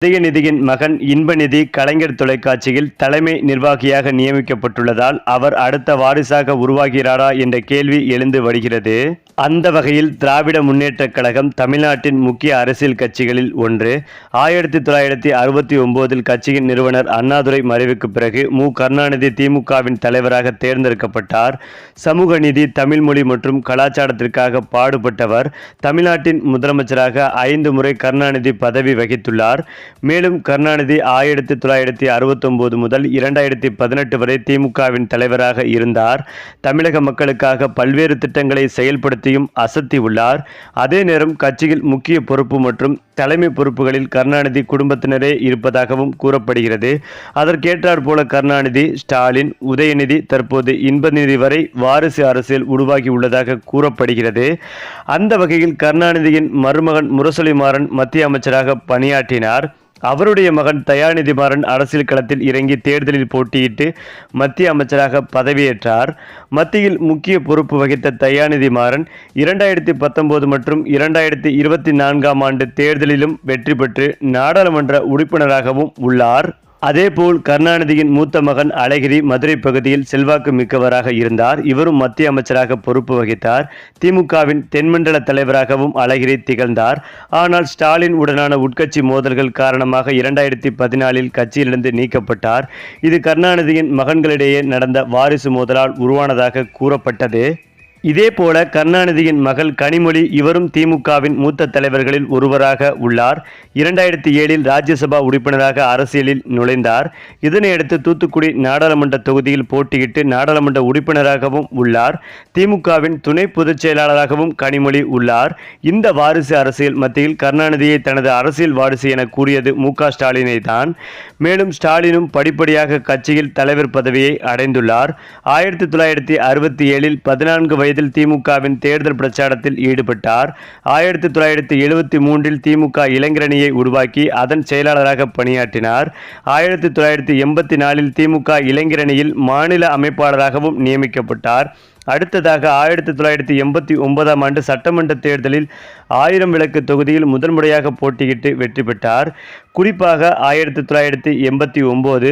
உதயநிதியின் மகன் இன்பநிதி கலைஞர் தொலைக்காட்சியில் தலைமை நிர்வாகியாக நியமிக்கப்பட்டுள்ளதால் அவர் அடுத்த வாரிசாக உருவாகிறாரா என்ற கேள்வி எழுந்து வருகிறது. அந்த வகையில் திராவிட முன்னேற்றக் கழகம் தமிழ்நாட்டின் முக்கிய அரசியல் கட்சிகளில் ஒன்று. 1969 கட்சியின் நிறுவனர் அண்ணாதுரை மறைவுக்கு பிறகு கருணாநிதி திமுகவின் தலைவராக தேர்ந்தெடுக்கப்பட்டார். சமூக நீதி, தமிழ் மொழி மற்றும் கலாச்சாரத்திற்காக பாடுபட்டவர். தமிழ்நாட்டின் முதலமைச்சராக 5 முறை கருணாநிதி பதவி வகித்துள்ளார். மேலும் கருணாநிதி 1969 முதல் 2018 வரை திமுகவின் தலைவராக இருந்தார். தமிழக மக்களுக்காக பல்வேறு திட்டங்களை செயல்படுத்தியும் அசத்தியுள்ளார். அதே நேரம் கட்சியில் முக்கிய பொறுப்பு மற்றும் தலைமை பொறுப்புகளில் கருணாநிதி குடும்பத்தினரே இருப்பதாகவும் கூறப்படுகிறது. அதற்கேற்றாற் போல கருணாநிதி, ஸ்டாலின், உதயநிதி, தற்போது இன்பநிதி வரை வாரிசு அரசியல் உருவாகியுள்ளதாக கூறப்படுகிறது. அந்த வகையில் கருணாநிதியின் மருமகன் முரசொலிமாறன் மத்திய அமைச்சராக பணியாற்றினார். அவருடைய மகன் தயாநிதிமாறன் அரசியல் களத்தில் இறங்கி தேர்தலில் போட்டியிட்டு மத்திய அமைச்சராக பதவியேற்றார். மத்தியில் முக்கிய பொறுப்பு வகித்த தயாநிதிமாறன் 2019 மற்றும் 2024 ஆண்டு தேர்தலிலும் வெற்றி பெற்று நாடாளுமன்ற உறுப்பினராகவும் உள்ளார். அதேபோல் கருணாநிதியின் மூத்த மகன் அழகிரி மதுரை பகுதியில் செல்வாக்கு மிக்கவராக இருந்தார். இவரும் மத்திய அமைச்சராக பொறுப்பு வகித்தார். திமுகவின் தென்மண்டல தலைவராகவும் அழகிரி திகழ்ந்தார். ஆனால் ஸ்டாலின் உடனான உட்கட்சி மோதல்கள் காரணமாக 2014 கட்சியிலிருந்து நீக்கப்பட்டார். இது கருணாநிதியின் மகன்களிடையே நடந்த வாரிசு மோதலால் உருவானதாக கூறப்பட்டது. இதேபோல கருணாநிதியின் மகள் கனிமொழி, இவரும் திமுகவின் மூத்த தலைவர்களில் ஒருவராக உள்ளார். 2007 ராஜ்யசபா உறுப்பினராக அரசியலில் நுழைந்தார். இதனையடுத்து தூத்துக்குடி நாடாளுமன்ற தொகுதியில் போட்டியிட்டு நாடாளுமன்ற உறுப்பினராகவும் உள்ளார். திமுகவின் துணை பொதுச் செயலாளராகவும் கனிமொழி உள்ளார். இந்த வாரிசு அரசியல் மத்தியில் கருணாநிதியை தனது அரசியல் வாரிசு என கூறியது ஸ்டாலினை தான். மேலும் ஸ்டாலினும் படிப்படியாக கட்சியில் தலைவர் பதவியை அடைந்துள்ளார். 1967 14 வயதில் திமுகவின் தேர்தல் பிரச்சாரத்தில் ஈடுபட்டார். 1973 திமுக இளைஞரணியை உருவாக்கி அதன் செயலாளராக பணியாற்றினார். 1984 திமுக இளைஞரணியில் மாநில அமைப்பாளராகவும் நியமிக்கப்பட்டார். அடுத்ததாக 1989 ஆண்டு சட்டமன்ற தேர்தலில் 1000 விளக்கு தொகுதியில் முதன்முறையாக போட்டியிட்டு வெற்றி பெற்றார். குறிப்பாக 1989, 1996,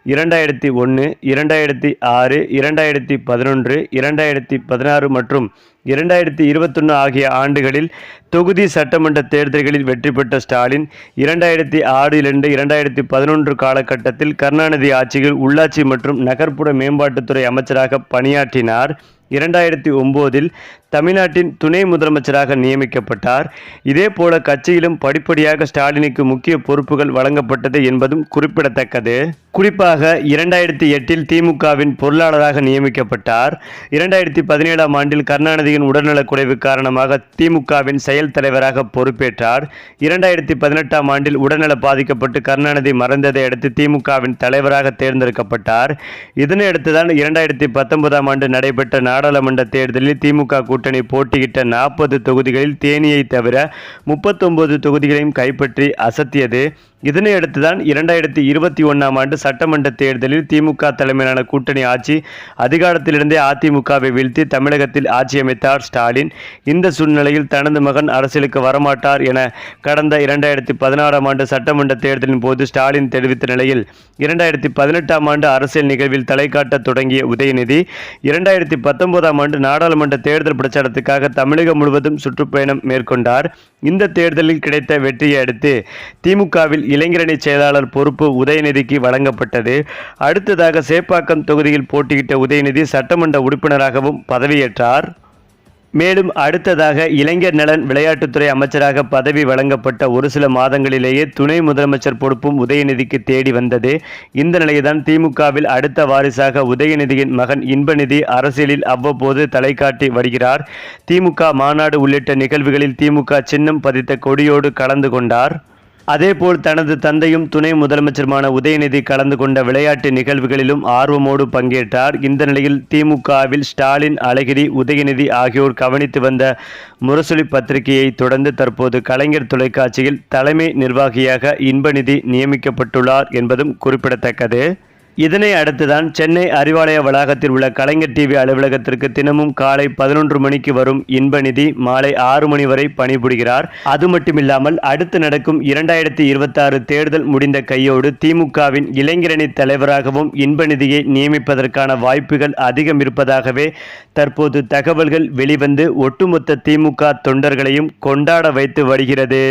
2001, 2006, 2011, 2016 மற்றும் 2021 ஆகிய ஆண்டுகளில் தொகுதி சட்டமன்ற தேர்தல்களில் வெற்றி பெற்ற ஸ்டாலின் 2006 2011 காலகட்டத்தில் கருணாநிதி ஆட்சியில் உள்ளாட்சி மற்றும் நகர்ப்புற மேம்பாட்டுத்துறை அமைச்சராக பணியாற்றினார். 2009 தமிழ்நாட்டின் துணை முதலமைச்சராக நியமிக்கப்பட்டார். இதேபோல கட்சியிலும் படிப்படியாக ஸ்டாலினுக்கு முக்கிய பொறுப்புகள் வழங்கப்பட்டது என்பதும் குறிப்பிடத்தக்கது. குறிப்பாக 2008 திமுகவின் பொருளாளராக நியமிக்கப்பட்டார். 2017 ஆண்டில் கருணாநிதியின் உடல்நலக்குறைவு காரணமாக திமுகவின் செயல் தலைவராக பொறுப்பேற்றார். 2018 ஆண்டில் உடல்நல பாதிக்கப்பட்டு கருணாநிதி மறைந்ததை அடுத்து திமுகவின் தலைவராக தேர்ந்தெடுக்கப்பட்டார். இதனையடுத்துதான் 2019 ஆண்டு நடைபெற்ற நாடாளுமன்ற தேர்தலில் திமுக கூட்டணி போட்டியிட்ட 40 தொகுதிகளில் தேனியை தவிர 39 தொகுதிகளையும் கைப்பற்றி அசத்தியது. இதனையடுத்துதான் 2021 ஆண்டு சட்டமன்ற தேர்தலில் திமுக தலைமையிலான கூட்டணி ஆட்சி அதிகாரத்திலிருந்தே அதிமுகவை வீழ்த்தி தமிழகத்தில் ஆட்சி அமைத்தார் ஸ்டாலின். இந்த சூழ்நிலையில் தனது மகன் அரசியலுக்கு வரமாட்டார் என கடந்த 2016 ஆண்டு சட்டமன்ற தேர்தலின் போது ஸ்டாலின் தெரிவித்த நிலையில் 2018 ஆண்டு அரசியல் நிகழ்வில் தலை காட்ட தொடங்கிய உதயநிதி 2019 ஆண்டு நாடாளுமன்ற தேர்தல் பிரச்சாரத்துக்காக தமிழகம் முழுவதும் சுற்றுப்பயணம் மேற்கொண்டார். இந்த தேர்தலில் கிடைத்த வெற்றியை அடுத்து திமுகவில் இளைஞரணி செயலாளர் பொறுப்பு உதயநிதிக்கு வழங்கப்பட்டது. அடுத்ததாக சேப்பாக்கம் தொகுதியில் போட்டியிட்ட உதயநிதி சட்டமன்ற உறுப்பினராகவும் பதவியேற்றார். மேலும் அடுத்ததாக இளைஞர் நலன் விளையாட்டுத்துறை அமைச்சராக பதவி வழங்கப்பட்ட ஒரு சில மாதங்களிலேயே துணை முதலமைச்சர் பொறுப்பும் உதயநிதிக்கு தேடி வந்தது. இந்த நிலையில்தான் திமுகவில் அடுத்த வாரிசாக உதயநிதியின் மகன் இன்பநிதி அரசியலில் அவ்வப்போது தலை காட்டி வருகிறார். திமுக மாநாடு உள்ளிட்ட நிகழ்வுகளில் திமுக சின்னம் பதித்த கொடியோடு கலந்து கொண்டார். அதேபோல் தனது தந்தையும் துணை முதலமைச்சருமான உதயநிதி கலந்து கொண்ட விளையாட்டு நிகழ்வுகளிலும் ஆர்வமோடு பங்கேற்றார். இந்த நிலையில் திமுகவில் ஸ்டாலின், அழகிரி, உதயநிதி ஆகியோர் கவனித்து வந்த முரசொலி பத்திரிகையை தொடர்ந்து தற்போது கலைஞர் தொலைக்காட்சியில் தலைமை நிர்வாகியாக இன்பநிதி நியமிக்கப்பட்டுள்ளார் என்பதும் குறிப்பிடத்தக்கது. இதனை அடுத்துதான் சென்னை அறிவாலய வளாகத்தில் உள்ள கலைஞர் டிவி அலுவலகத்திற்கு தினமும் காலை 11 மணிக்கு வரும் இன்பநிதி மாலை 6 மணி வரை பணிபுரிகிறார். அது மட்டுமில்லாமல் அடுத்து நடக்கும் 2026 தேர்தல் முடிந்த கையோடு திமுகவின் இளைஞரணி தலைவராகவும் இன்பநிதியை நியமிப்பதற்கான வாய்ப்புகள் அதிகம் இருப்பதாகவே தற்போது தகவல்கள் வெளிவந்து ஒட்டுமொத்த திமுக தொண்டர்களையும் கொண்டாட வைத்து வருகிறது.